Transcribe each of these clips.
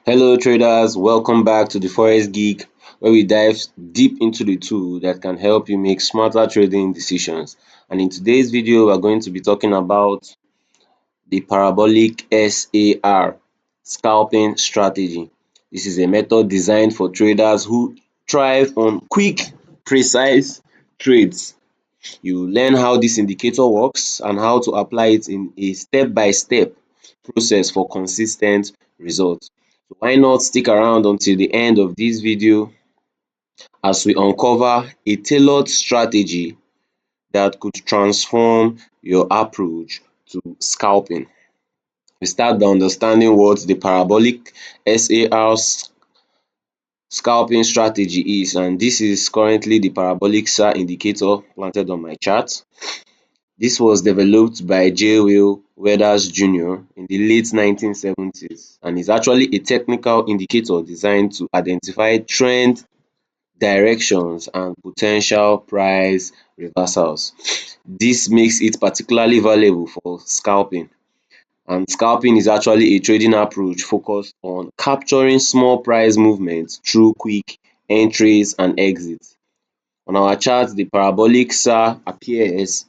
Hello traders, welcome back to the Forex Geek where we dive deep into the tool that can help you make smarter trading decisions. And in today's video, we're going to be talking about the Parabolic SAR Scalping strategy. This is a method designed for traders who thrive on quick, precise trades. You learn how this indicator works and how to apply it in a step-by-step process for consistent results. So why not stick around until the end of this video as we uncover a tailored strategy that could transform your approach to scalping. We start by understanding what the parabolic SAR scalping strategy is, and this is currently the parabolic SAR indicator planted on my chart. This was developed by J. Will Weathers Jr. in the late 1970s and is actually a technical indicator designed to identify trend directions and potential price reversals. This makes it particularly valuable for scalping. And scalping is actually a trading approach focused on capturing small price movements through quick entries and exits. On our chart, the parabolic SAR appears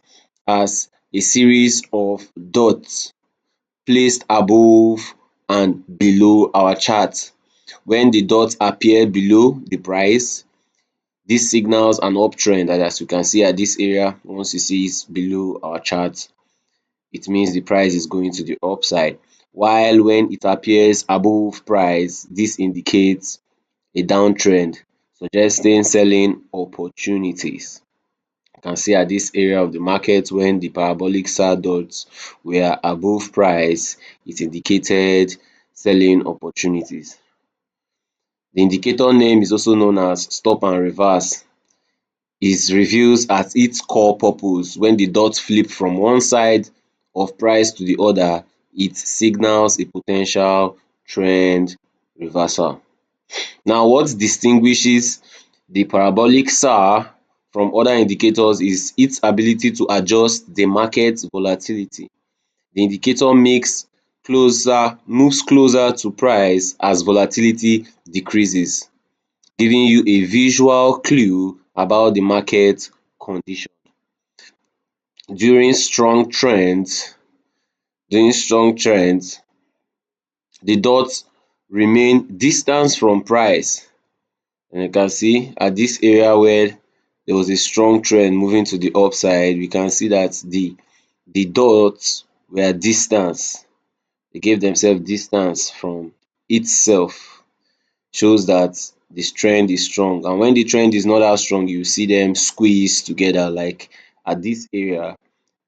as a series of dots placed above and below our chart. When the dots appear below the price, this signals an uptrend, and as you can see at this area, once you see it below our chart, it means the price is going to the upside. While when it appears above price, this indicates a downtrend, suggesting selling opportunities. You can see at this area of the market when the parabolic SAR dots were above price, it indicated selling opportunities. The indicator name is also known as stop and reverse. It reveals at its core purpose when the dots flip from one side of price to the other, it signals a potential trend reversal. Now, what distinguishes the parabolic SAR from other indicators is its ability to adjust the market volatility. The indicator moves closer to price as volatility decreases, giving you a visual clue about the market condition. During strong trends, the dots remain distant from price. And you can see at this area where there was a strong trend moving to the upside, we can see that the dots were distance. They gave themselves distance from itself, shows that this trend is strong. And when the trend is not that strong, you see them squeeze together like at this area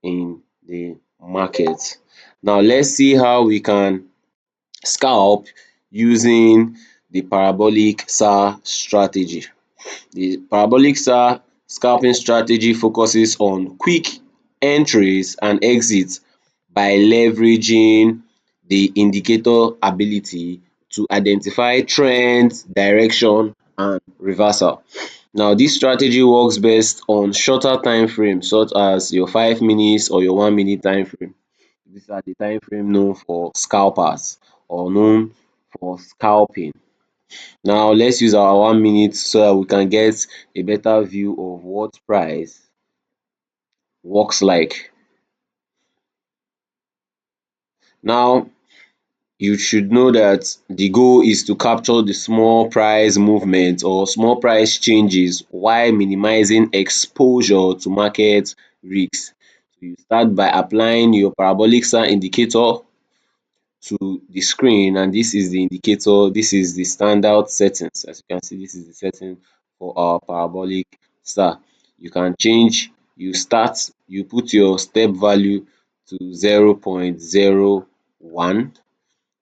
in the market. Now let's see how we can scalp using the parabolic SAR strategy. The parabolic SAR scalping strategy focuses on quick entries and exits by leveraging the indicator ability to identify trends, direction, and reversal. Now, this strategy works best on shorter time frames such as your 5 minutes or your 1 minute time frame. These are the time frame known for scalpers or known for scalping. Now let's use our 1 minute so that we can get a better view of what price works like. Now you should know that the goal is to capture the small price movement or small price changes while minimizing exposure to market risks. So you start by applying your parabolic SAR indicator to the screen, and this is the indicator, this is the standard settings. As you can see, this is the setting for our parabolic SAR. You can change, you put your step value to 0.01,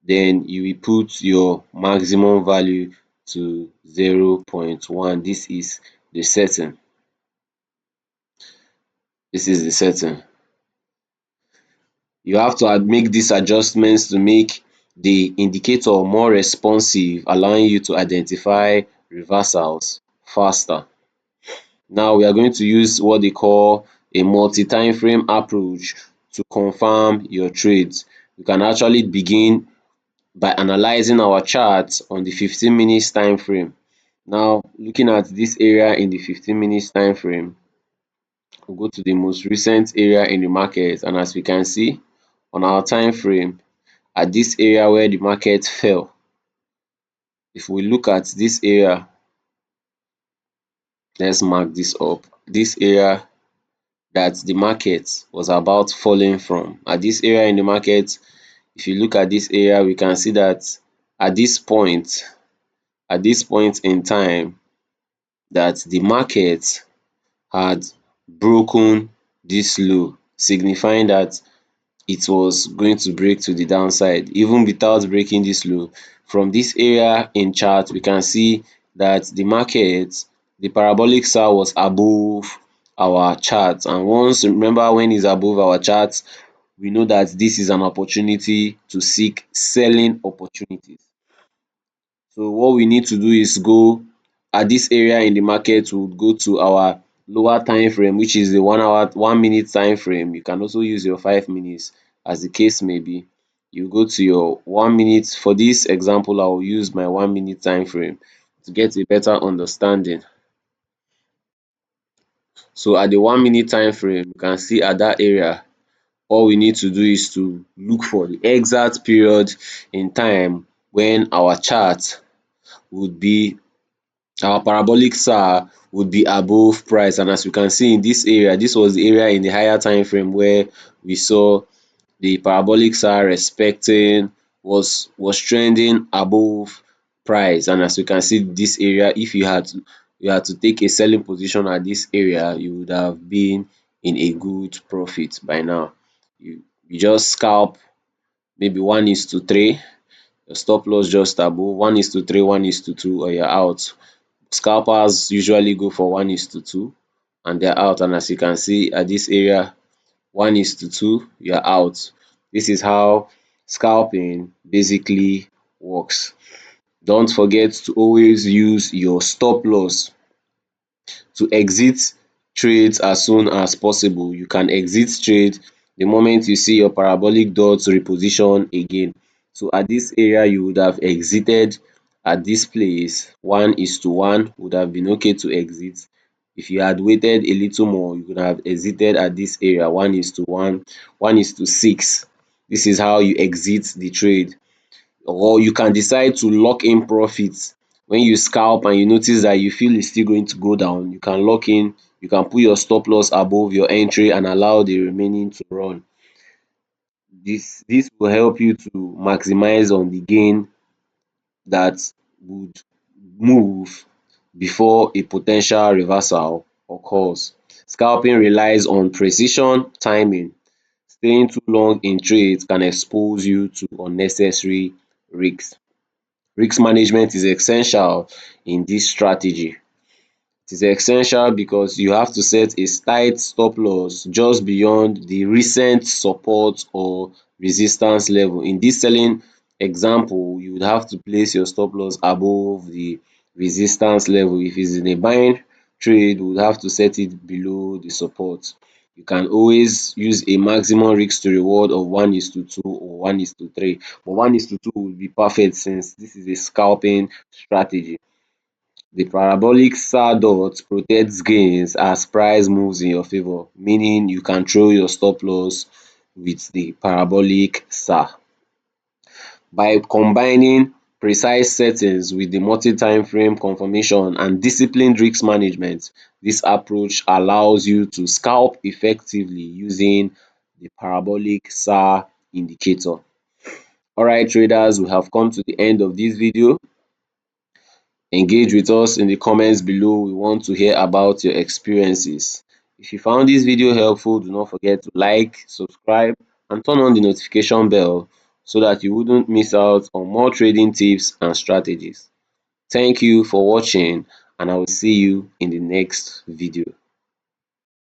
then you will put your maximum value to 0.1. This is the setting. This is the setting. You have to make these adjustments to make the indicator more responsive, allowing you to identify reversals faster. Now we are going to use what they call a multi-time frame approach to confirm your trades. You can actually begin by analyzing our chart on the 15 minutes time frame. Now looking at this area in the 15 minutes time frame, we'll go to the most recent area in the market, and as we can see on our time frame, at this area where the market fell, if we look at this area, let's mark this up, this area that the market was about falling from. At this area in the market, if you look at this area, we can see that at this point, at this point in time, that the market had broken this low, signifying that it was going to break to the downside. Even without breaking this low, from this area in chart, we can see that the market, the parabolic SAR was above our chart, and once, remember, when it's above our chart, we know that this is an opportunity to seek selling opportunities. So what we need to do is go at this area in the market, we would go to our lower time frame, which is the 1 hour 1 minute time frame. You can also use your 5 minutes as the case may be. You go to your 1 minute. For this example, I will use my 1 minute time frame to get a better understanding. So at the 1 minute time frame, you can see at that area, all we need to do is to look for the exact period in time when our chart would be, our parabolic SAR would be above price. And as you can see in this area, this was the area in the higher time frame where we saw the parabolic SAR respecting, was trending above price. And as you can see this area, if you had to take a selling position at this area, you would have been in a good profit by now. You just scalp maybe 1:3, your stop loss just above 1:3, 1:2, or you're out. Scalpers usually go for 1:2 and they're out, and as you can see at this area, 1:2, you're out. This is how scalping basically works. Don't forget to always use your stop loss to exit trades as soon as possible. You can exit trade the moment you see your parabolic dots reposition again. So at this area, you would have exited at this place. 1:1 would have been okay to exit. If you had waited a little more, you could have exited at this area. 1:1, 1:6. This is how you exit the trade. Or you can decide to lock in profits. When you scalp and you notice that you feel it's still going to go down, you can lock in, you can put your stop loss above your entry and allow the remaining to run. This will help you to maximize on the gain that would move before a potential reversal occurs. Scalping relies on precision, timing. Staying too long in trades can expose you to unnecessary risks. Risk management is essential in this strategy. It is essential because you have to set a tight stop loss just beyond the recent support or resistance level. In this selling example, you would have to place your stop loss above the resistance level. If it's in a buying trade, you would have to set it below the support. You can always use a maximum risk to reward of 1:2 or 1:3, but 1:2 would be perfect since this is a scalping strategy. The parabolic SAR dot protects gains as price moves in your favor, meaning you can throw your stop loss with the parabolic SAR. By combining precise settings with the multi-time frame confirmation and disciplined risk management, this approach allows you to scalp effectively using the parabolic SAR indicator. Alright traders, we have come to the end of this video. Engage with us in the comments below. We want to hear about your experiences. If you found this video helpful, do not forget to like, subscribe, and turn on the notification bell so that you wouldn't miss out on more trading tips and strategies. Thank you for watching, and I will see you in the next video.